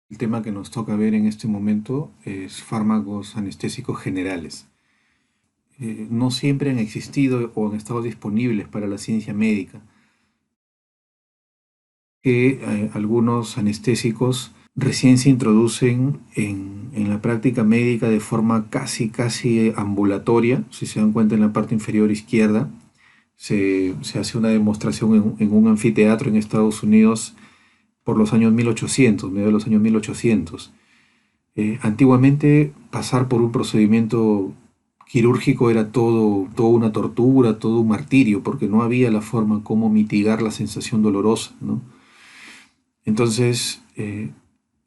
El tema que nos toca ver en este momento es fármacos anestésicos generales. No siempre han existido o han estado disponibles para la ciencia médica, que algunos anestésicos recién se introducen en la práctica médica de forma casi ambulatoria. Si se dan cuenta, en la parte inferior izquierda se hace una demostración en un anfiteatro en Estados Unidos por los años 1800, medio de los años 1800. Antiguamente pasar por un procedimiento quirúrgico era todo una tortura, todo un martirio, porque no había la forma como mitigar la sensación dolorosa, ¿no? Entonces,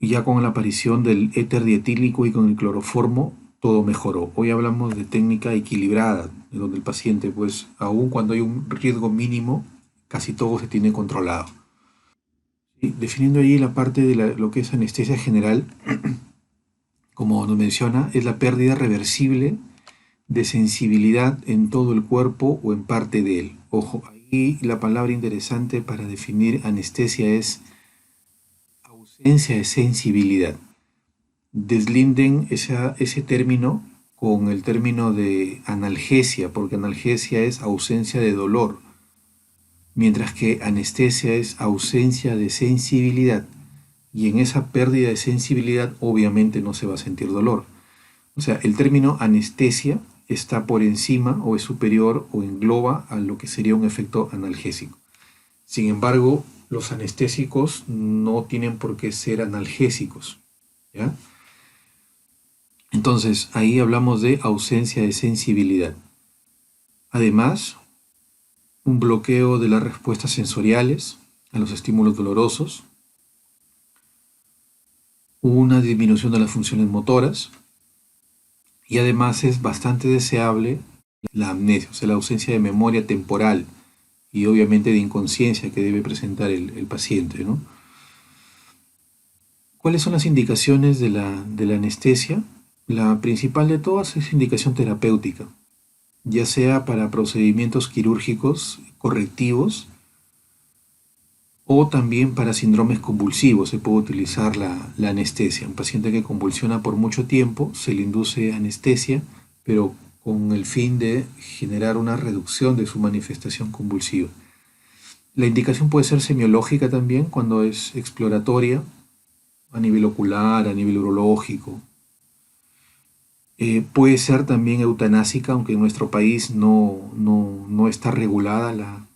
ya con la aparición del éter dietílico y con el cloroformo, todo mejoró. Hoy hablamos de técnica equilibrada, de donde el paciente, pues, aun cuando hay un riesgo mínimo, casi todo se tiene controlado. Y definiendo ahí la parte de lo que es anestesia general, como nos menciona, es la pérdida reversible de sensibilidad en todo el cuerpo o en parte de él. Ojo, ahí la palabra interesante para definir anestesia es ausencia de sensibilidad. Deslinden ese término con el término de analgesia, porque analgesia es ausencia de dolor, mientras que anestesia es ausencia de sensibilidad. Y en esa pérdida de sensibilidad obviamente no se va a sentir dolor. O sea, el término anestesia está por encima o es superior o engloba a lo que sería un efecto analgésico. Sin embargo, los anestésicos no tienen por qué ser analgésicos, ¿ya? Entonces, ahí hablamos de ausencia de sensibilidad. Además, un bloqueo de las respuestas sensoriales a los estímulos dolorosos, una disminución de las funciones motoras, y además es bastante deseable la amnesia, o sea, la ausencia de memoria temporal y obviamente de inconsciencia que debe presentar el paciente, ¿no? ¿Cuáles son las indicaciones de la anestesia? La principal de todas es indicación terapéutica, ya sea para procedimientos quirúrgicos correctivos o también para síndromes convulsivos se puede utilizar la anestesia. Un paciente que convulsiona por mucho tiempo se le induce anestesia, pero con el fin de generar una reducción de su manifestación convulsiva. La indicación puede ser semiológica también cuando es exploratoria, a nivel ocular, a nivel urológico. Puede ser también eutanásica, aunque en nuestro país no está regulada la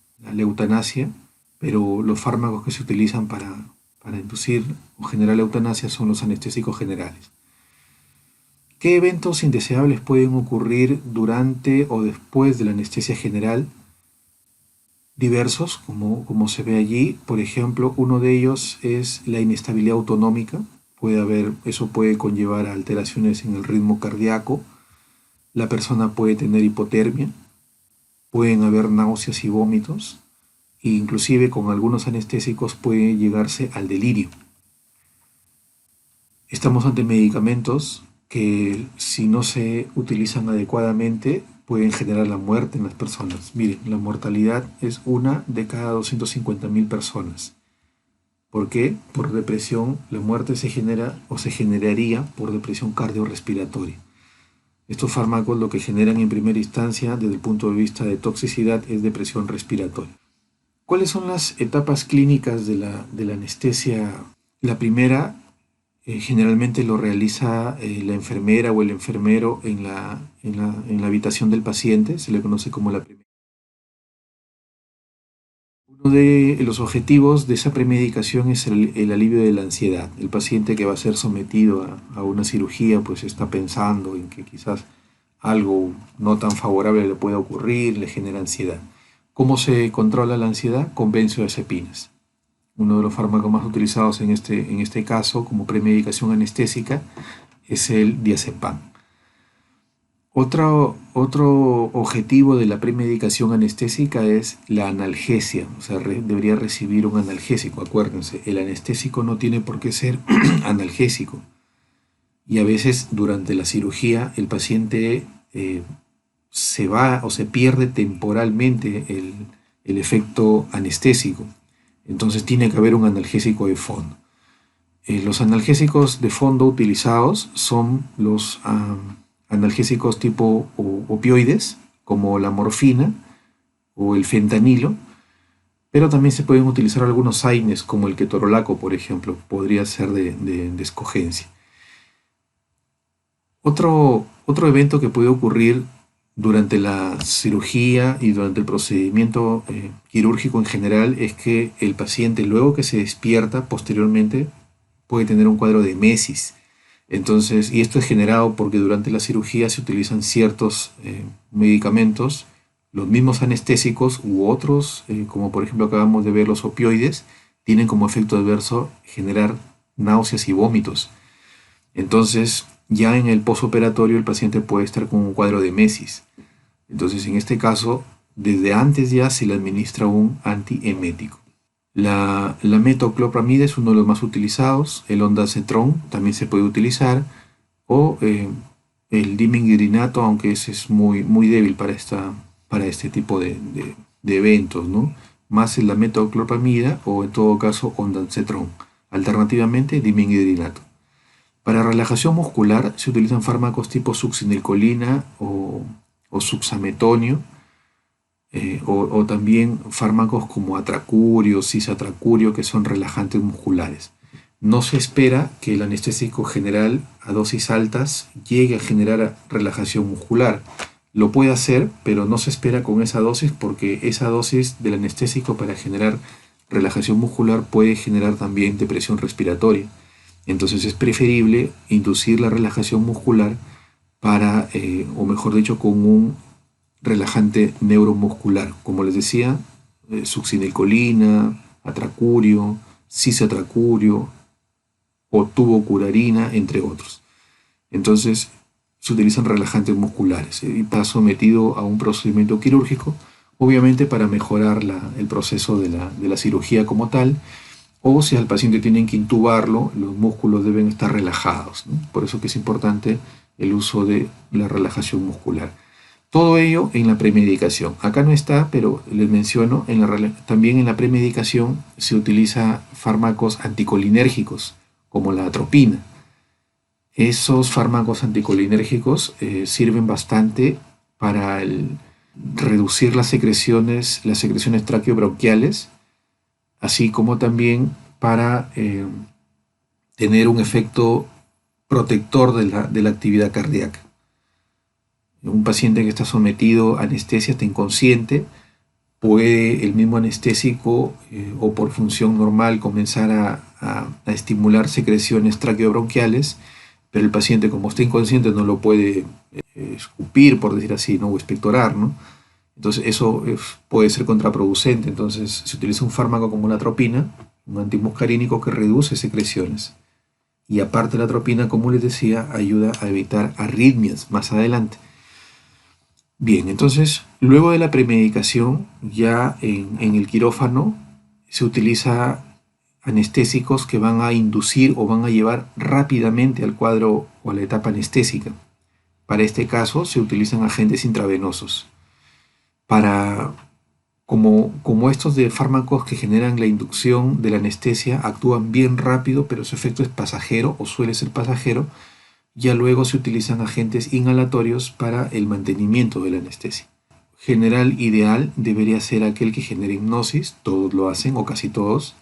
eutanasia, pero los fármacos que se utilizan para inducir o generar la eutanasia son los anestésicos generales. ¿Qué eventos indeseables pueden ocurrir durante o después de la anestesia general? Diversos, como se ve allí. Por ejemplo, uno de ellos es la inestabilidad autonómica. Eso puede conllevar a alteraciones en el ritmo cardíaco. La persona puede tener hipotermia, pueden haber náuseas y vómitos, e inclusive con algunos anestésicos puede llegarse al delirio. Estamos ante medicamentos que, si no se utilizan adecuadamente, pueden generar la muerte en las personas. Miren, la mortalidad es una de cada 250.000 personas. ¿Por qué? Por depresión. La muerte se genera o se generaría por depresión cardiorrespiratoria. Estos fármacos lo que generan en primera instancia, desde el punto de vista de toxicidad, es depresión respiratoria. ¿Cuáles son las etapas clínicas de la anestesia? La primera, generalmente lo realiza la enfermera o el enfermero en la habitación del paciente, se le conoce como la primera. Uno de los objetivos de esa premedicación es el alivio de la ansiedad. El paciente que va a ser sometido a una cirugía pues está pensando en que quizás algo no tan favorable le pueda ocurrir, le genera ansiedad. ¿Cómo se controla la ansiedad? Con benzodiazepinas. Uno de los fármacos más utilizados en este caso como premedicación anestésica es el diazepam. Otro objetivo de la premedicación anestésica es la analgesia, o sea, debería recibir un analgésico. Acuérdense, el anestésico no tiene por qué ser analgésico. Y a veces durante la cirugía el paciente se va o se pierde temporalmente el efecto anestésico. Entonces tiene que haber un analgésico de fondo. Los analgésicos de fondo utilizados son los analgésicos tipo opioides, como la morfina o el fentanilo, pero también se pueden utilizar algunos AINES, como el ketorolaco, por ejemplo, podría ser de escogencia. Otro evento que puede ocurrir durante la cirugía y durante el procedimiento quirúrgico en general es que el paciente, luego que se despierta posteriormente, puede tener un cuadro de emesis. Entonces, y esto es generado porque durante la cirugía se utilizan ciertos medicamentos, los mismos anestésicos u otros, como por ejemplo acabamos de ver los opioides, tienen como efecto adverso generar náuseas y vómitos. Entonces, ya en el posoperatorio el paciente puede estar con un cuadro de emesis. Entonces, en este caso, desde antes ya se le administra un antiemético. La metoclopramida es uno de los más utilizados, el ondansetron también se puede utilizar, o el dimenhidrinato, aunque ese es muy débil para este tipo de eventos, ¿no? Más la metoclopramida o en todo caso ondansetron. Alternativamente, dimenhidrinato. Para relajación muscular se utilizan fármacos tipo succinilcolina o suxametonio, o también fármacos como atracurio, cisatracurio, que son relajantes musculares. No se espera que el anestésico general a dosis altas llegue a generar relajación muscular. Lo puede hacer, pero no se espera con esa dosis porque esa dosis del anestésico para generar relajación muscular puede generar también depresión respiratoria. Entonces es preferible inducir la relajación muscular para, o mejor dicho, con un relajante neuromuscular, como les decía, succinilcolina, atracurio, cisatracurio o tubocurarina, entre otros. Entonces se utilizan relajantes musculares y está sometido a un procedimiento quirúrgico, obviamente para mejorar el proceso de la cirugía como tal, o si al paciente tienen que intubarlo, los músculos deben estar relajados, ¿no? Por eso que es importante el uso de la relajación muscular. Todo ello en la premedicación. Acá no está, pero les menciono, también en la premedicación se utiliza fármacos anticolinérgicos, como la atropina. Esos fármacos anticolinérgicos sirven bastante para reducir las secreciones traqueobronquiales, así como también para tener un efecto protector de la actividad cardíaca. Un paciente que está sometido a anestesia, está inconsciente, puede el mismo anestésico o por función normal comenzar a estimular secreciones traqueobronquiales, pero el paciente, como está inconsciente, no lo puede escupir, por decir así, ¿no? O expectorar, ¿no? Entonces eso puede ser contraproducente. Entonces se utiliza un fármaco como la atropina, un antimuscarínico que reduce secreciones. Y aparte la atropina, como les decía, ayuda a evitar arritmias más adelante. Bien, entonces luego de la premedicación, ya en el quirófano se utiliza anestésicos que van a inducir o van a llevar rápidamente al cuadro o a la etapa anestésica. Para este caso se utilizan agentes intravenosos. Como estos de fármacos que generan la inducción de la anestesia actúan bien rápido, pero su efecto es pasajero o suele ser pasajero, ya luego se utilizan agentes inhalatorios para el mantenimiento de la anestesia. General ideal debería ser aquel que genere hipnosis, todos lo hacen o casi todos,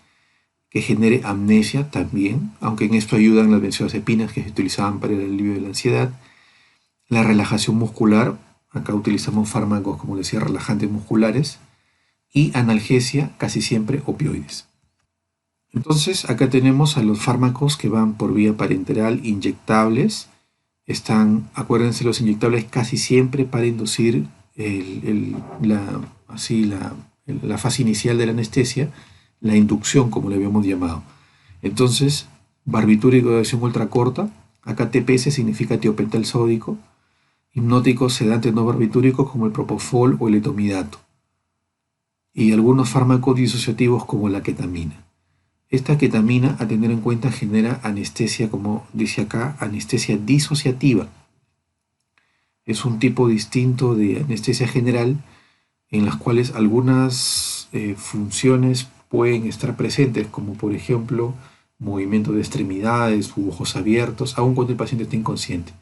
que genere amnesia también, aunque en esto ayudan las benzodiazepinas que se utilizaban para el alivio de la ansiedad. La relajación muscular, acá utilizamos fármacos, como decía, relajantes musculares, y analgesia, casi siempre opioides. Entonces, acá tenemos a los fármacos que van por vía parenteral, inyectables. Acuérdense, los inyectables casi siempre para inducir la fase inicial de la anestesia, la inducción, como le habíamos llamado. Entonces, barbitúrico de acción ultracorta, acá TPS significa tiopental sódico, hipnóticos sedantes no barbitúricos como el propofol o el etomidato, y algunos fármacos disociativos como la ketamina. Esta ketamina, a tener en cuenta, genera anestesia, como dice acá, anestesia disociativa. Es un tipo distinto de anestesia general en las cuales algunas funciones pueden estar presentes, como por ejemplo movimiento de extremidades u ojos abiertos, aun cuando el paciente esté inconsciente,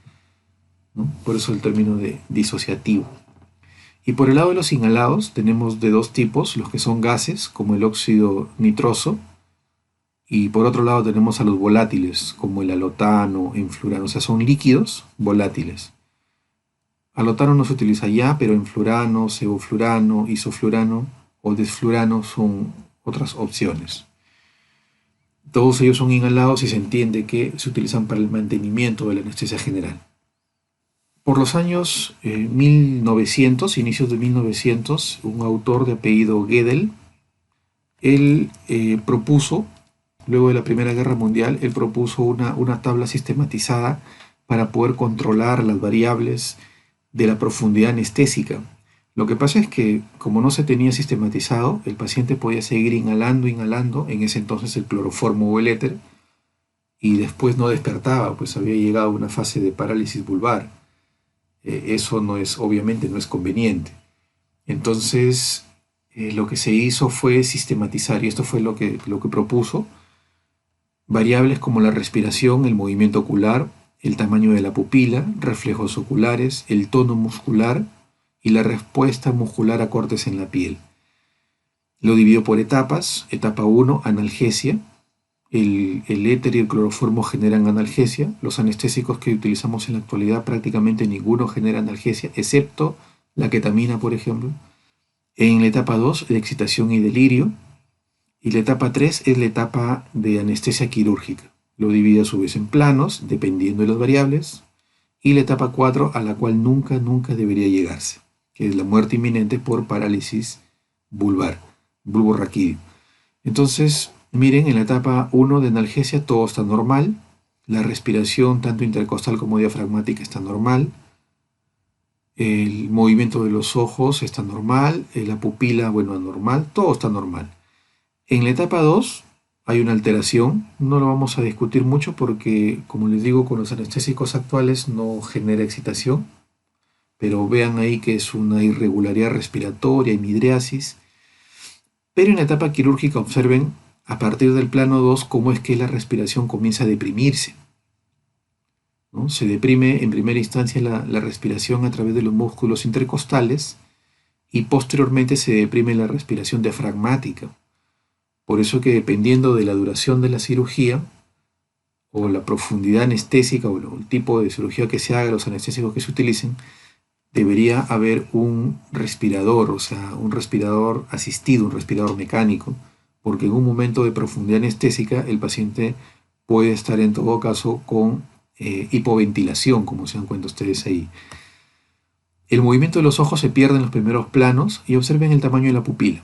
¿no? Por eso el término de disociativo. Y por el lado de los inhalados tenemos de dos tipos, los que son gases, como el óxido nitroso, y por otro lado tenemos a los volátiles, como el alotano, enflurano, o sea, son líquidos volátiles. Alotano no se utiliza ya, pero enflurano, sevoflurano, isoflurano o desflurano son otras opciones. Todos ellos son inhalados y se entiende que se utilizan para el mantenimiento de la anestesia general. Por los años 1900, inicios de 1900, un autor de apellido Gödel, él propuso, luego de la Primera Guerra Mundial, él propuso una tabla sistematizada para poder controlar las variables de la profundidad anestésica. Lo que pasa es que, como no se tenía sistematizado, el paciente podía seguir inhalando, en ese entonces el cloroformo o el éter, y después no despertaba, pues había llegado a una fase de parálisis vulvar. Eso no es, obviamente, no es conveniente. Entonces, lo que se hizo fue sistematizar, y esto fue lo que propuso, variables como la respiración, el movimiento ocular, el tamaño de la pupila, reflejos oculares, el tono muscular y la respuesta muscular a cortes en la piel. Lo dividió por etapas. Etapa 1, analgesia. El éter y el cloroformo generan analgesia. Los anestésicos que utilizamos en la actualidad prácticamente ninguno genera analgesia, excepto la ketamina, por ejemplo. En la etapa 2, la excitación y delirio. Y la etapa 3 es la etapa de anestesia quirúrgica. Lo divide a su vez en planos, dependiendo de las variables. Y la etapa 4, a la cual nunca debería llegarse, que es la muerte inminente por parálisis vulvar, bulborraquídeo. Entonces, miren, en la etapa 1 de analgesia todo está normal. La respiración, tanto intercostal como diafragmática, está normal. El movimiento de los ojos está normal. La pupila, bueno, anormal. Todo está normal. En la etapa 2 hay una alteración. No lo vamos a discutir mucho porque, como les digo, con los anestésicos actuales no genera excitación. Pero vean ahí que es una irregularidad respiratoria y midriasis. Pero en la etapa quirúrgica observen a partir del plano 2 cómo es que la respiración comienza a deprimirse, ¿no? Se deprime en primera instancia la respiración a través de los músculos intercostales y posteriormente se deprime la respiración diafragmática. Por eso que dependiendo de la duración de la cirugía o la profundidad anestésica o el tipo de cirugía que se haga, los anestésicos que se utilicen, debería haber un respirador, o sea, un respirador asistido, un respirador mecánico, porque en un momento de profundidad anestésica el paciente puede estar en todo caso con hipoventilación, como se dan cuenta ustedes ahí. El movimiento de los ojos se pierde en los primeros planos y observen el tamaño de la pupila.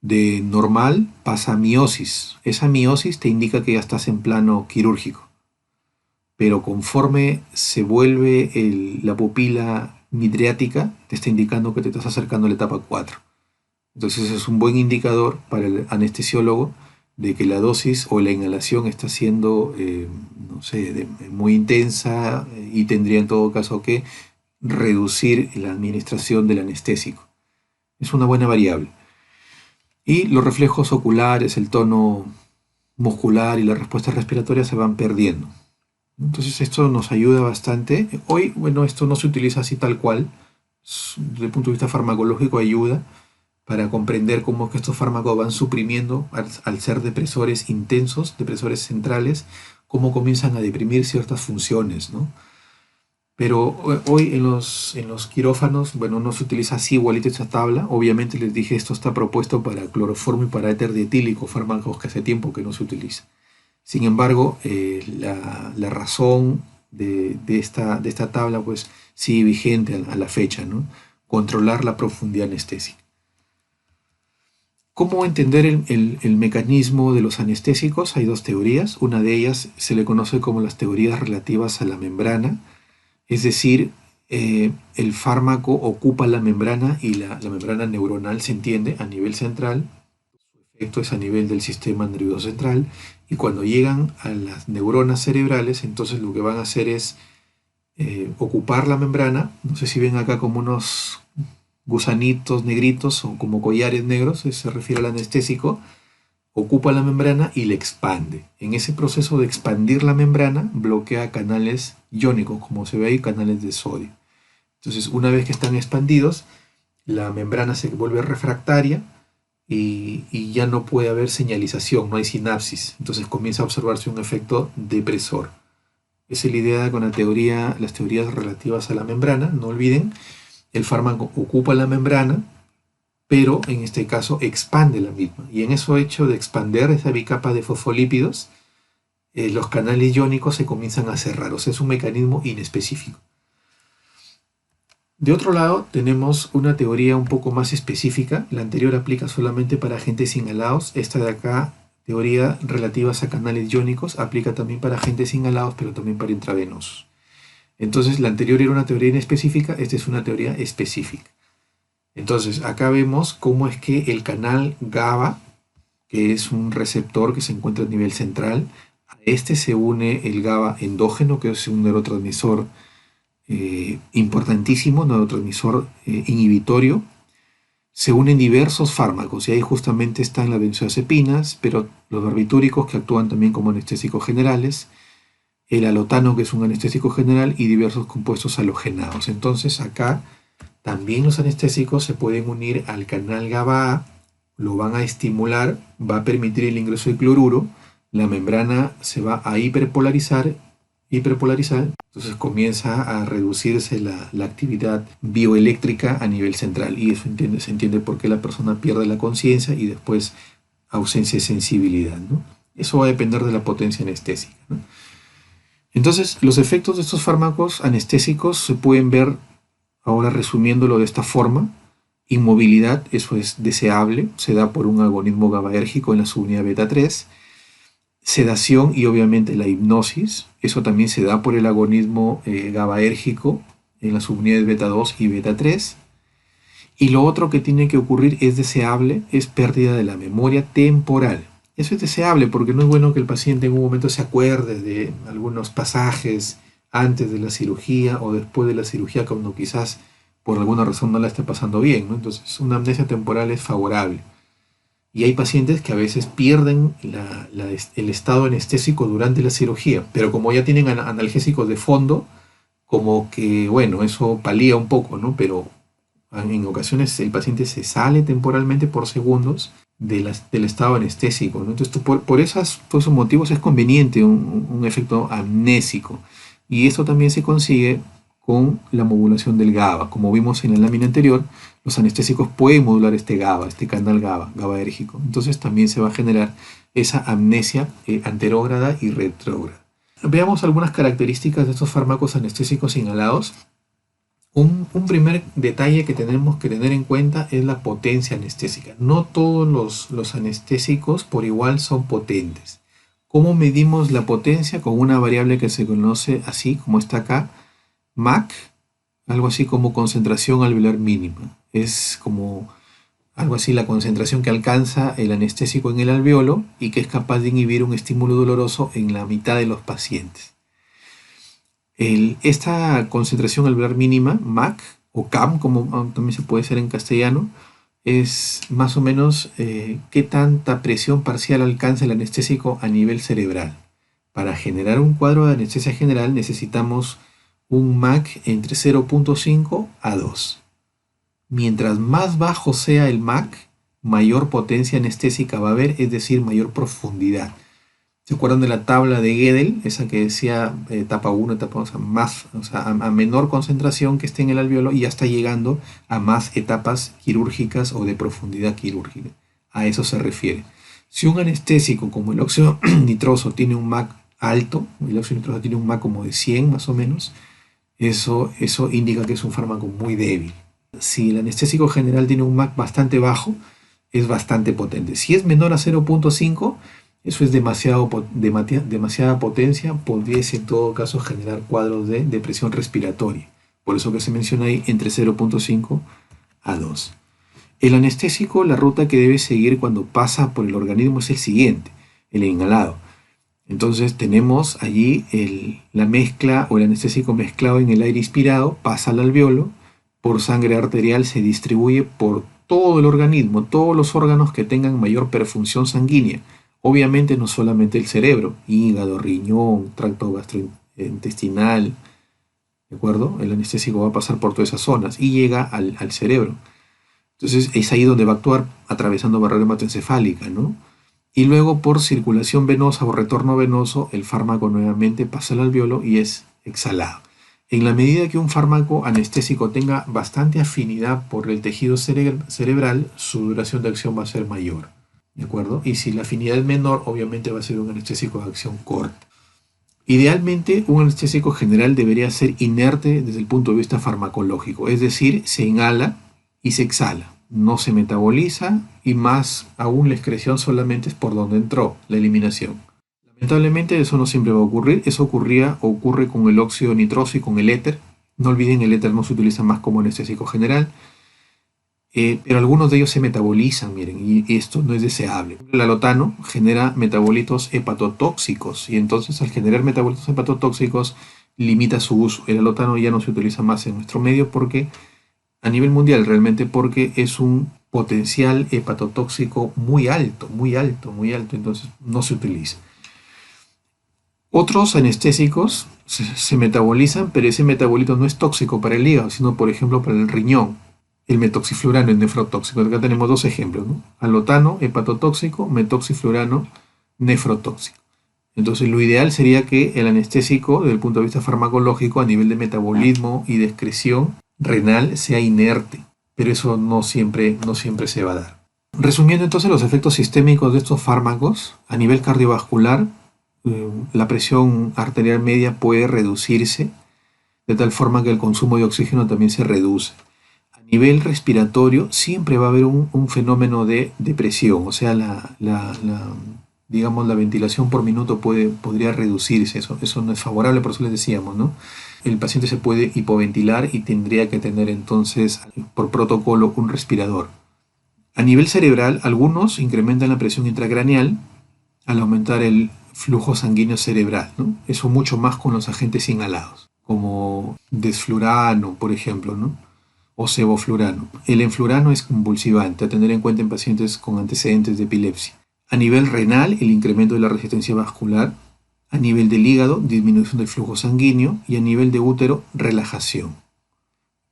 De normal pasa a miosis. Esa miosis te indica que ya estás en plano quirúrgico. Pero conforme se vuelve la pupila midriática, te está indicando que te estás acercando a la etapa 4. Entonces es un buen indicador para el anestesiólogo de que la dosis o la inhalación está siendo, no sé, muy intensa y tendría en todo caso que reducir la administración del anestésico. Es una buena variable. Y los reflejos oculares, el tono muscular y la respuesta respiratoria se van perdiendo. Entonces esto nos ayuda bastante. Hoy, bueno, esto no se utiliza así tal cual. Desde el punto de vista farmacológico ayuda para comprender cómo es que estos fármacos van suprimiendo, al ser depresores intensos, depresores centrales, cómo comienzan a deprimir ciertas funciones, ¿no? Pero hoy en los quirófanos, bueno, no se utiliza así igualito esta tabla. Obviamente les dije, esto está propuesto para cloroformo y para éter dietílico, fármacos que hace tiempo que no se utiliza. Sin embargo, la razón de esta tabla pues sigue vigente a la fecha, ¿no? Controlar la profundidad anestésica. ¿Cómo entender el mecanismo de los anestésicos? Hay dos teorías. Una de ellas se le conoce como las teorías relativas a la membrana, es decir, el fármaco ocupa la membrana y la membrana neuronal se entiende a nivel central. Su efecto es a nivel del sistema nervioso central y cuando llegan a las neuronas cerebrales, entonces lo que van a hacer es ocupar la membrana. No sé si ven acá como unos gusanitos negritos o como collares negros, se refiere al anestésico, ocupa la membrana y la expande. En ese proceso de expandir la membrana, bloquea canales iónicos, como se ve ahí, canales de sodio. Entonces, una vez que están expandidos, la membrana se vuelve refractaria y ya no puede haber señalización, no hay sinapsis. Entonces comienza a observarse un efecto depresor. Esa es la idea con las teorías relativas a la membrana. No olviden, el fármaco ocupa la membrana, pero en este caso expande la misma. Y en eso hecho de expander esa bicapa de fosfolípidos, los canales iónicos se comienzan a cerrar. O sea, es un mecanismo inespecífico. De otro lado, tenemos una teoría un poco más específica. La anterior aplica solamente para agentes inhalados. Esta de acá, teoría relativas a canales iónicos, aplica también para agentes inhalados, pero también para intravenosos. Entonces, la anterior era una teoría inespecífica, esta es una teoría específica. Entonces, acá vemos cómo es que el canal GABA, que es un receptor que se encuentra a nivel central, a este se une el GABA endógeno, que es un neurotransmisor importantísimo, neurotransmisor inhibitorio. Se unen diversos fármacos y ahí justamente están las benzodiazepinas, pero los barbitúricos que actúan también como anestésicos generales, el alotano que es un anestésico general y diversos compuestos halogenados. Entonces acá también los anestésicos se pueden unir al canal GABA, lo van a estimular, va a permitir el ingreso de cloruro, la membrana se va a hiperpolarizar, entonces comienza a reducirse la actividad bioeléctrica a nivel central y eso se entiende por qué la persona pierde la conciencia y después ausencia de sensibilidad, ¿no? Eso va a depender de la potencia anestésica, ¿no? Entonces los efectos de estos fármacos anestésicos se pueden ver, ahora resumiéndolo de esta forma: inmovilidad, eso es deseable, se da por un agonismo GABAérgico en la subunidad beta 3. Sedación y obviamente la hipnosis, eso también se da por el agonismo GABAérgico en las subunidades beta 2 y beta 3. Y lo otro que tiene que ocurrir es deseable, es pérdida de la memoria temporal. Eso es deseable porque no es bueno que el paciente en un momento se acuerde de algunos pasajes antes de la cirugía o después de la cirugía cuando quizás por alguna razón no la esté pasando bien, ¿no? Entonces una amnesia temporal es favorable. Y hay pacientes que a veces pierden el estado anestésico durante la cirugía, pero como ya tienen analgésicos de fondo, como que, bueno, eso palía un poco, ¿no? Pero en ocasiones el paciente se sale temporalmente por segundos del estado anestésico, ¿no? Entonces, por esos motivos es conveniente un efecto amnésico. Y esto también se consigue con la modulación del GABA. Como vimos en la lámina anterior, los anestésicos pueden modular este GABA, este canal GABAérgico. Entonces también se va a generar esa amnesia anterógrada y retrógrada. Veamos algunas características de estos fármacos anestésicos inhalados. Un primer detalle que tenemos que tener en cuenta es la potencia anestésica. No todos los anestésicos por igual son potentes. ¿Cómo medimos la potencia? Con una variable que se conoce así, como está acá, MAC, algo así como concentración alveolar mínima. Es como algo así la concentración que alcanza el anestésico en el alveolo y que es capaz de inhibir un estímulo doloroso en la mitad de los pacientes. Esta concentración alveolar mínima, MAC, o CAM, como también se puede hacer en castellano, es más o menos qué tanta presión parcial alcanza el anestésico a nivel cerebral. Para generar un cuadro de anestesia general necesitamos un MAC entre 0.5 a 2. Mientras más bajo sea el MAC, mayor potencia anestésica va a haber, es decir, mayor profundidad. ¿Se acuerdan de la tabla de Gödel? Esa que decía etapa 1, etapa 2, a menor concentración que esté en el alveolo y ya está llegando a más etapas quirúrgicas o de profundidad quirúrgica. A eso se refiere. Si un anestésico como el óxido nitroso tiene un MAC alto, el óxido nitroso tiene un MAC como de 100 más o menos, eso indica que es un fármaco muy débil. Si el anestésico general tiene un MAC bastante bajo, es bastante potente. Si es menor a 0.5, eso es demasiada potencia, pudiese en todo caso generar cuadros de depresión respiratoria. Por eso que se menciona ahí entre 0.5 a 2. El anestésico, la ruta que debe seguir cuando pasa por el organismo es el siguiente, el inhalado. Entonces tenemos allí la mezcla o el anestésico mezclado en el aire inspirado, pasa al alveolo, por sangre arterial se distribuye por todo el organismo, todos los órganos que tengan mayor perfunción sanguínea. Obviamente no solamente el cerebro, hígado, riñón, tracto gastrointestinal, ¿de acuerdo? El anestésico va a pasar por todas esas zonas y llega al cerebro. Entonces es ahí donde va a actuar atravesando barrera hematoencefálica, ¿no? Y luego por circulación venosa o retorno venoso, el fármaco nuevamente pasa al alveolo y es exhalado. En la medida que un fármaco anestésico tenga bastante afinidad por el tejido cerebral, su duración de acción va a ser mayor, ¿de acuerdo? Y si la afinidad es menor, obviamente va a ser un anestésico de acción corta. Idealmente, un anestésico general debería ser inerte desde el punto de vista farmacológico, es decir, se inhala y se exhala, no se metaboliza y más aún la excreción solamente es por donde entró, la eliminación. Lamentablemente eso no siempre va a ocurrir, eso ocurre con el óxido nitroso y con el éter. No olviden, el éter no se utiliza más como anestésico general, pero algunos de ellos se metabolizan, miren, y esto no es deseable. El alotano genera metabolitos hepatotóxicos y entonces al generar metabolitos hepatotóxicos limita su uso. El alotano ya no se utiliza más en nuestro medio porque a nivel mundial realmente porque es un potencial hepatotóxico muy alto, muy alto, muy alto, entonces no se utiliza. Otros anestésicos se metabolizan, pero ese metabolito no es tóxico para el hígado, sino por ejemplo para el riñón. El metoxiflurano es nefrotóxico. Acá tenemos dos ejemplos, ¿no? Alotano, hepatotóxico, metoxiflurano, nefrotóxico. Entonces lo ideal sería que el anestésico, desde el punto de vista farmacológico, a nivel de metabolismo y de excreción renal, sea inerte, pero eso no siempre se va a dar. Resumiendo entonces los efectos sistémicos de estos fármacos, a nivel cardiovascular, la presión arterial media puede reducirse de tal forma que el consumo de oxígeno también se reduce. A nivel respiratorio siempre va a haber un fenómeno de depresión, o sea, digamos, la ventilación por minuto podría reducirse, eso no es favorable, por eso les decíamos, ¿no? El paciente se puede hipoventilar y tendría que tener entonces, por protocolo, un respirador. A nivel cerebral, algunos incrementan la presión intracraneal al aumentar el flujo sanguíneo cerebral, ¿no? Eso mucho más con los agentes inhalados, como desflurano, por ejemplo, ¿no? O sevoflurano. El enflurano es convulsivante, a tener en cuenta en pacientes con antecedentes de epilepsia. A nivel renal, el incremento de la resistencia vascular. A nivel del hígado, disminución del flujo sanguíneo. Y a nivel de útero, relajación.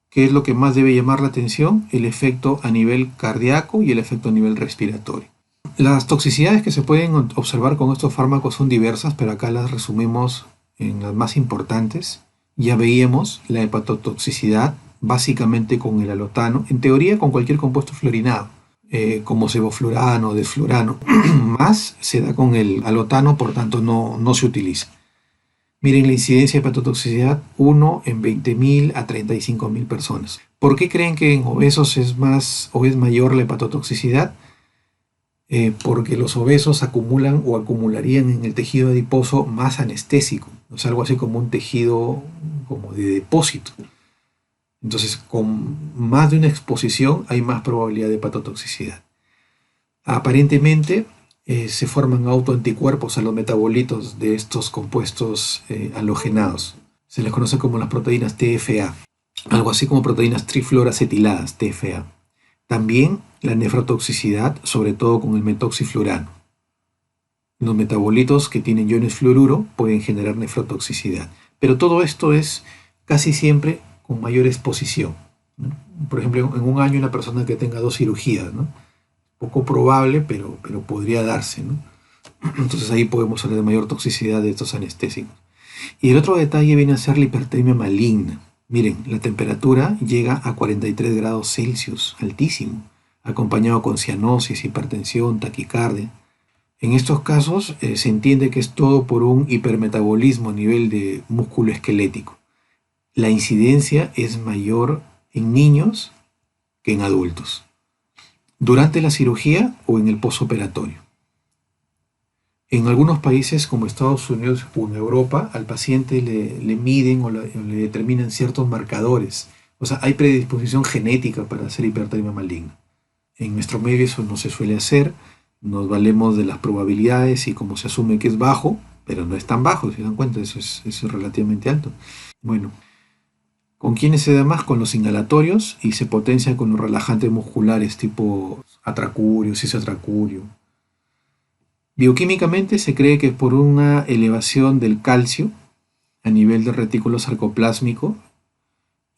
¿Qué es lo que más debe llamar la atención? El efecto a nivel cardíaco y el efecto a nivel respiratorio. Las toxicidades que se pueden observar con estos fármacos son diversas, pero acá las resumimos en las más importantes. Ya veíamos la hepatotoxicidad, básicamente con el alotano, en teoría con cualquier compuesto fluorinado, como sevoflurano, desflurano, más se da con el alotano, por tanto no se utiliza. Miren la incidencia de hepatotoxicidad, 1 en 20.000 a 35.000 personas. ¿Por qué creen que en obesos es mayor la hepatotoxicidad? Porque los obesos acumulan o acumularían en el tejido adiposo más anestésico, o sea, algo así como un tejido como de depósito. Entonces, con más de una exposición hay más probabilidad de hepatotoxicidad. Aparentemente, se forman autoanticuerpos a los metabolitos de estos compuestos halogenados. Se les conoce como las proteínas TFA, algo así como proteínas trifluoracetiladas, TFA. También la nefrotoxicidad, sobre todo con el metoxiflurano. Los metabolitos que tienen iones fluoruro pueden generar nefrotoxicidad. Pero todo esto es casi siempre con mayor exposición, ¿no? Por ejemplo, en un año una persona que tenga 2 cirugías, ¿no? Poco probable, pero podría darse, ¿no? Entonces ahí podemos hablar de mayor toxicidad de estos anestésicos. Y el otro detalle viene a ser la hipertermia maligna. Miren, la temperatura llega a 43 grados Celsius, altísimo, acompañado con cianosis, hipertensión, taquicardia. En estos casos se entiende que es todo por un hipermetabolismo a nivel de músculo esquelético. La incidencia es mayor en niños que en adultos, durante la cirugía o en el posoperatorio. En algunos países como Estados Unidos o en Europa, al paciente le miden o le determinan ciertos marcadores. O sea, hay predisposición genética para hacer hipertermia maligna. En nuestro medio eso no se suele hacer. Nos valemos de las probabilidades y como se asume que es bajo, pero no es tan bajo, si se dan cuenta, eso es relativamente alto. Bueno, ¿Con quiénes se da más? Con los inhalatorios y se potencia con los relajantes musculares tipo atracurio, cisatracurio. Bioquímicamente se cree que es por una elevación del calcio a nivel del retículo sarcoplásmico.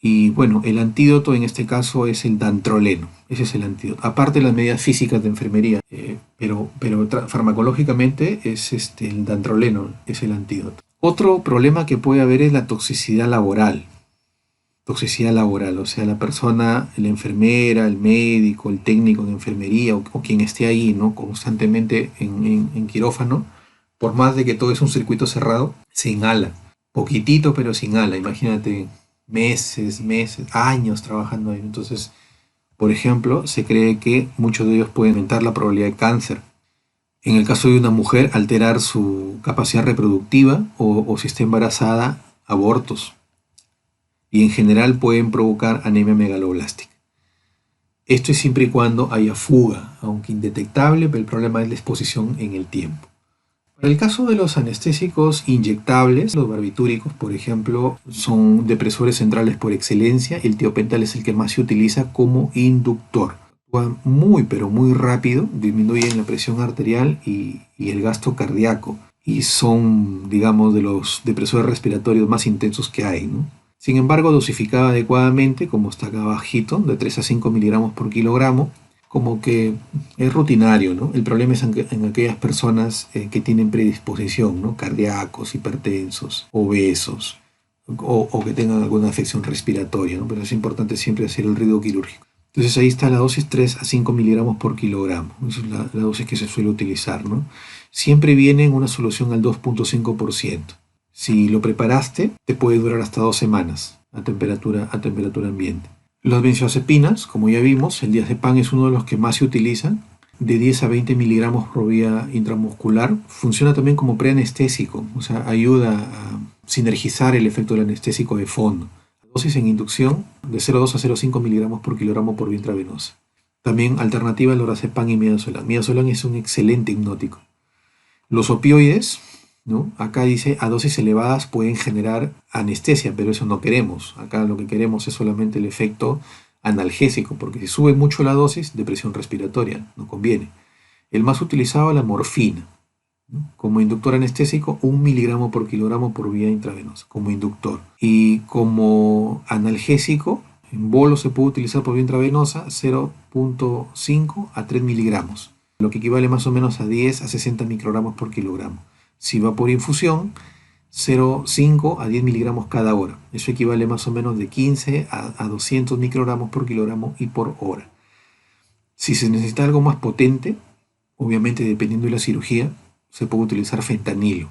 Y bueno, el antídoto en este caso es el dantroleno. Ese es el antídoto. Aparte de las medidas físicas de enfermería, pero farmacológicamente es el dantroleno, es el antídoto. Otro problema que puede haber es la toxicidad laboral. Toxicidad laboral, o sea, la persona, la enfermera, el médico, el técnico de enfermería o quien esté ahí, ¿no? Constantemente en quirófano, por más de que todo es un circuito cerrado, se inhala. Poquitito, pero se inhala. Imagínate meses, años trabajando ahí. Entonces, por ejemplo, se cree que muchos de ellos pueden aumentar la probabilidad de cáncer. En el caso de una mujer, alterar su capacidad reproductiva o si está embarazada, abortos. Y en general pueden provocar anemia megaloblástica. Esto es siempre y cuando haya fuga, aunque indetectable, pero el problema es la exposición en el tiempo. Para el caso de los anestésicos inyectables, los barbitúricos, por ejemplo, son depresores centrales por excelencia. El tiopental es el que más se utiliza como inductor. Actúa muy, pero muy rápido, disminuyen la presión arterial y el gasto cardíaco. Y son, digamos, de los depresores respiratorios más intensos que hay, ¿no? Sin embargo, dosificada adecuadamente, como está acá abajito, de 3 a 5 miligramos por kilogramo, como que es rutinario, ¿no? El problema es en aquellas personas que tienen predisposición, ¿no? Cardíacos, hipertensos, obesos, o que tengan alguna afección respiratoria, ¿no? Pero es importante siempre hacer el riesgo quirúrgico. Entonces ahí está la dosis 3 a 5 miligramos por kilogramo. Esa es la dosis que se suele utilizar, ¿no? Siempre viene en una solución al 2.5%. Si lo preparaste, te puede durar hasta 2 semanas a temperatura ambiente. Las benzodiazepinas, como ya vimos, el diazepam es uno de los que más se utilizan, de 10 a 20 miligramos por vía intramuscular. Funciona también como preanestésico, o sea, ayuda a sinergizar el efecto del anestésico de fondo. La dosis en inducción de 0,2 a 0,5 miligramos por kilogramo por vía intravenosa. También alternativa al lorazepam y midazolam. Midazolam es un excelente hipnótico. Los opioides, ¿no? Acá dice a dosis elevadas pueden generar anestesia, pero eso no queremos. Acá lo que queremos es solamente el efecto analgésico, porque si sube mucho la dosis, depresión respiratoria, no conviene. El más utilizado es la morfina, ¿no? Como inductor anestésico, 1 miligramo por kilogramo por vía intravenosa, como inductor. Y como analgésico, en bolo se puede utilizar por vía intravenosa 0.5 a 3 miligramos, lo que equivale más o menos a 10 a 60 microgramos por kilogramo. Si va por infusión, 0,5 a 10 miligramos cada hora. Eso equivale más o menos de 15 a 200 microgramos por kilogramo y por hora. Si se necesita algo más potente, obviamente dependiendo de la cirugía, se puede utilizar fentanilo.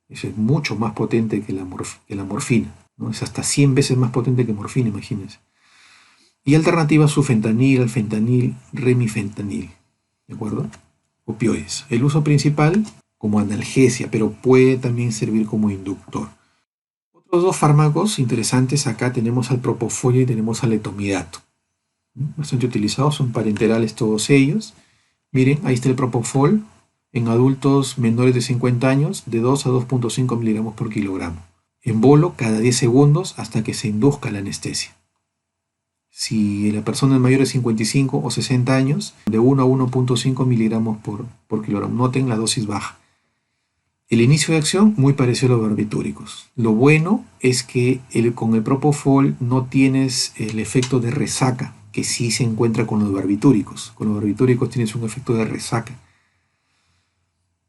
Eso es mucho más potente que la morfina, ¿no? Es hasta 100 veces más potente que morfina, imagínense. Y alternativas sufentanil, alfentanil, remifentanil. ¿De acuerdo? Opioides. El uso principal como analgesia, pero puede también servir como inductor. Otros dos fármacos interesantes acá tenemos al propofol y tenemos al etomidato. Bastante utilizados, son parenterales todos ellos. Miren, ahí está el propofol en adultos menores de 50 años de 2 a 2.5 miligramos por kilogramo. En bolo cada 10 segundos hasta que se induzca la anestesia. Si la persona es mayor de 55 o 60 años, de 1 a 1.5 miligramos por kilogramo. Noten la dosis baja. El inicio de acción muy parecido a los barbitúricos. Lo bueno es que con el propofol no tienes el efecto de resaca, que sí se encuentra con los barbitúricos. Con los barbitúricos tienes un efecto de resaca.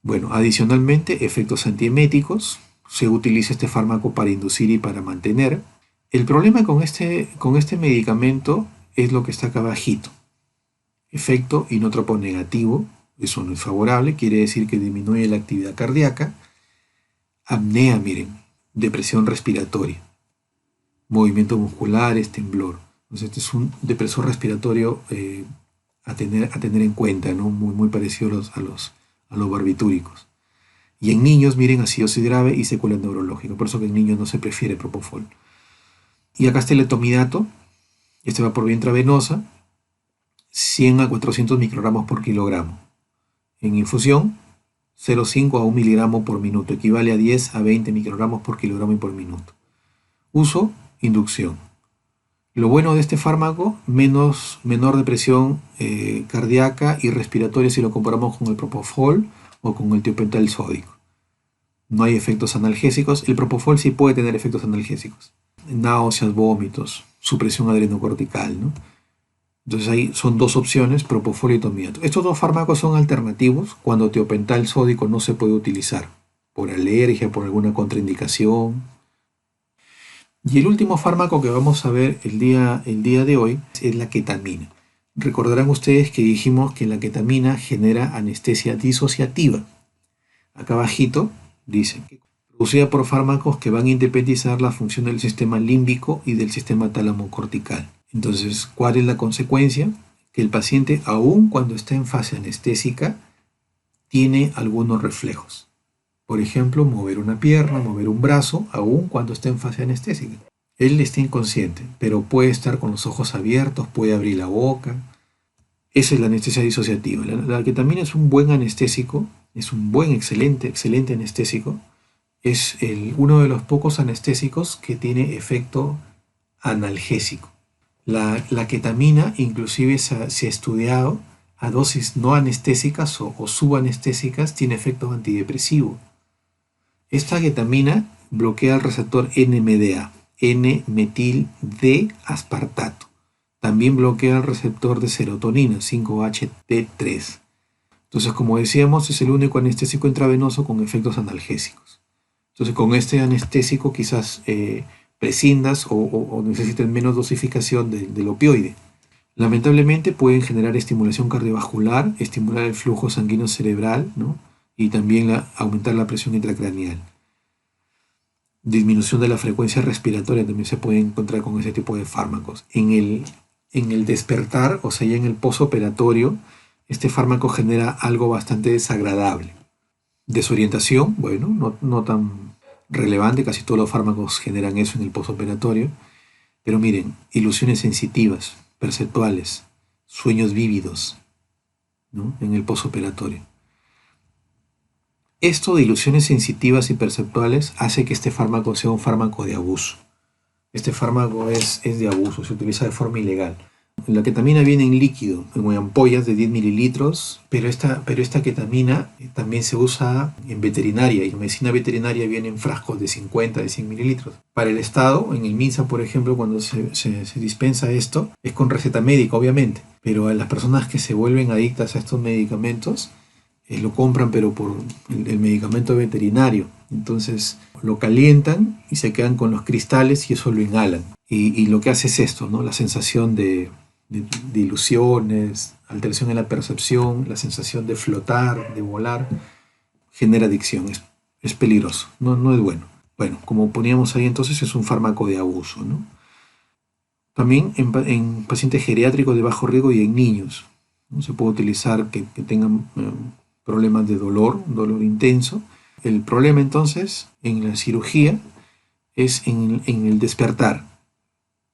Bueno, adicionalmente, efectos antieméticos. Se utiliza este fármaco para inducir y para mantener. El problema con este medicamento es lo que está acá abajito. Efecto inótropo negativo. Eso no es favorable, quiere decir que disminuye la actividad cardíaca. Apnea, miren, depresión respiratoria, movimientos musculares, temblor. Entonces, este es un depresor respiratorio a tener en cuenta, ¿no? Muy parecido a los barbitúricos. Y en niños, miren, acidosis grave y secuela neurológica. Por eso que en niños no se prefiere propofol. Y acá está el etomidato. Este va por vía intravenosa, 100 a 400 microgramos por kilogramo. En infusión, 0,5 a 1 miligramo por minuto, equivale a 10 a 20 microgramos por kilogramo y por minuto. Uso, inducción. Lo bueno de este fármaco, menor depresión cardíaca y respiratoria si lo comparamos con el propofol o con el tiopental sódico. No hay efectos analgésicos. El propofol sí puede tener efectos analgésicos. Náuseas, vómitos, supresión adrenocortical, ¿no? Entonces ahí son dos opciones, propofol y tomiato. Estos dos fármacos son alternativos cuando tiopental sódico no se puede utilizar por alergia, por alguna contraindicación. Y el último fármaco que vamos a ver el día de hoy es la ketamina. Recordarán ustedes que dijimos que la ketamina genera anestesia disociativa. Acá abajito dice que producida por fármacos que van a independizar la función del sistema límbico y del sistema tálamo-cortical. Entonces, ¿cuál es la consecuencia? Que el paciente, aun cuando está en fase anestésica, tiene algunos reflejos. Por ejemplo, mover una pierna, mover un brazo, aun cuando está en fase anestésica. Él está inconsciente, pero puede estar con los ojos abiertos, puede abrir la boca. Esa es la anestesia disociativa. La ketamina es un buen anestésico, es un buen, excelente anestésico. Es uno de los pocos anestésicos que tiene efecto analgésico. La ketamina inclusive se ha estudiado a dosis no anestésicas o subanestésicas, tiene efecto antidepresivo. Esta ketamina bloquea el receptor NMDA, N-metil D-aspartato. También bloquea el receptor de serotonina, 5-HT3. Entonces, como decíamos, es el único anestésico intravenoso con efectos analgésicos. Entonces, con este anestésico quizás prescindas o necesiten menos dosificación del opioide. Lamentablemente pueden generar estimulación cardiovascular, estimular el flujo sanguíneo cerebral, ¿no? Y también aumentar la presión intracraneal. Disminución de la frecuencia respiratoria también se puede encontrar con ese tipo de fármacos. En el despertar, o sea, ya en el posoperatorio, este fármaco genera algo bastante desagradable. Desorientación, bueno, no tan relevante, casi todos los fármacos generan eso en el posoperatorio. Pero miren, ilusiones sensitivas, perceptuales, sueños vívidos, ¿no? En el posoperatorio. Esto de ilusiones sensitivas y perceptuales hace que este fármaco sea un fármaco de abuso. Este fármaco es de abuso, se utiliza de forma ilegal. La ketamina viene en líquido, en ampollas de 10 mililitros, pero esta ketamina también se usa en veterinaria, y en medicina veterinaria viene en frascos de 50, de 100 mililitros. Para el Estado, en el MINSA, por ejemplo, cuando se dispensa esto, es con receta médica, obviamente, pero a las personas que se vuelven adictas a estos medicamentos, lo compran pero por el medicamento veterinario. Entonces lo calientan y se quedan con los cristales y eso lo inhalan. Y lo que hace es esto, ¿no? La sensación de ilusiones, alteración en la percepción, la sensación de flotar, de volar, genera adicción. Es peligroso, no es bueno. Bueno, como poníamos ahí entonces, es un fármaco de abuso, ¿no? También en pacientes geriátricos de bajo riesgo y en niños, ¿no? Se puede utilizar que tengan problemas de dolor, un dolor intenso. El problema entonces en la cirugía es en el despertar.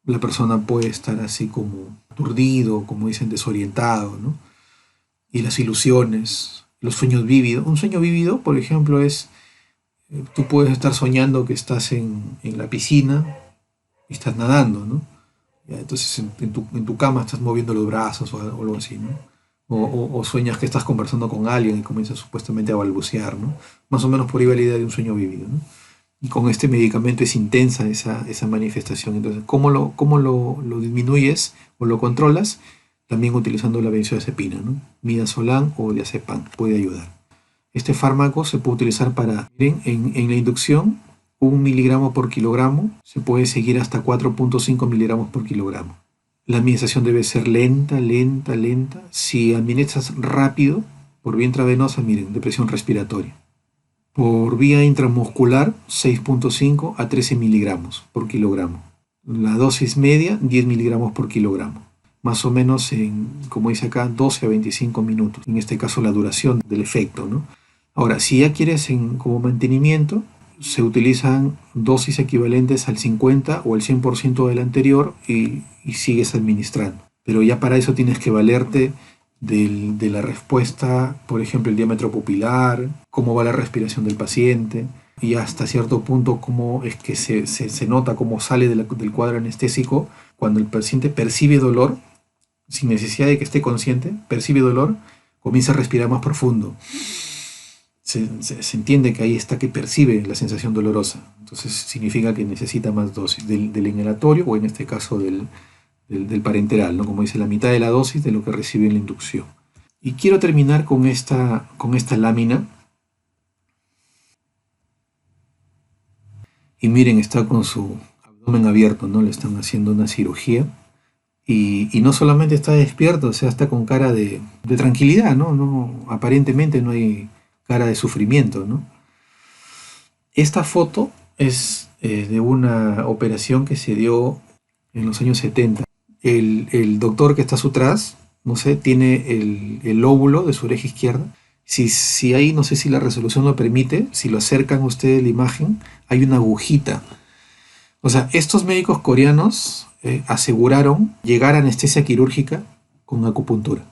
La persona puede estar así como aturdido, como dicen, desorientado, ¿no? Y las ilusiones, los sueños vívidos. Un sueño vívido, por ejemplo, es, tú puedes estar soñando que estás en la piscina y estás nadando, ¿no? Ya, entonces en tu cama estás moviendo los brazos o algo así, ¿no? O sueñas que estás conversando con alguien y comienzas supuestamente a balbucear, ¿no? Más o menos por ahí va la idea de un sueño vívido, ¿no? Y con este medicamento es intensa esa manifestación. Entonces, ¿cómo lo disminuyes o lo controlas? También utilizando la benzodiazepina, ¿no? Midazolam o diazepam puede ayudar. Este fármaco se puede utilizar para, miren, en la inducción, 1 miligramo por kilogramo, se puede seguir hasta 4.5 miligramos por kilogramo. La administración debe ser lenta. Si administras rápido, por vía intravenosa, miren, depresión respiratoria. Por vía intramuscular, 6.5 a 13 miligramos por kilogramo. La dosis media, 10 miligramos por kilogramo. Más o menos como dice acá, 12 a 25 minutos. En este caso, la duración del efecto, ¿no? Ahora, si ya quieres como mantenimiento, se utilizan dosis equivalentes al 50 o al 100% del anterior y sigues administrando. Pero ya para eso tienes que valerte de la respuesta, por ejemplo, el diámetro pupilar, cómo va la respiración del paciente y hasta cierto punto cómo es que se nota cómo sale del cuadro anestésico cuando el paciente percibe dolor, sin necesidad de que esté consciente, percibe dolor, comienza a respirar más profundo. Se entiende que ahí está que percibe la sensación dolorosa. Entonces significa que necesita más dosis del inhalatorio o en este caso del parenteral, ¿no? Como dice, la mitad de la dosis de lo que recibe en la inducción. Y quiero terminar con esta lámina. Y miren, está con su abdomen abierto, ¿no? Le están haciendo una cirugía. Y no solamente está despierto, o sea, está con cara de tranquilidad, ¿no? Aparentemente no hay cara de sufrimiento, ¿no? Esta foto es de una operación que se dio en los años 70. El doctor que está a su atrás, no sé, tiene el lóbulo de su oreja izquierda. Si ahí, no sé si la resolución lo permite, si lo acercan ustedes la imagen, hay una agujita. O sea, estos médicos coreanos aseguraron llegar a anestesia quirúrgica con acupuntura.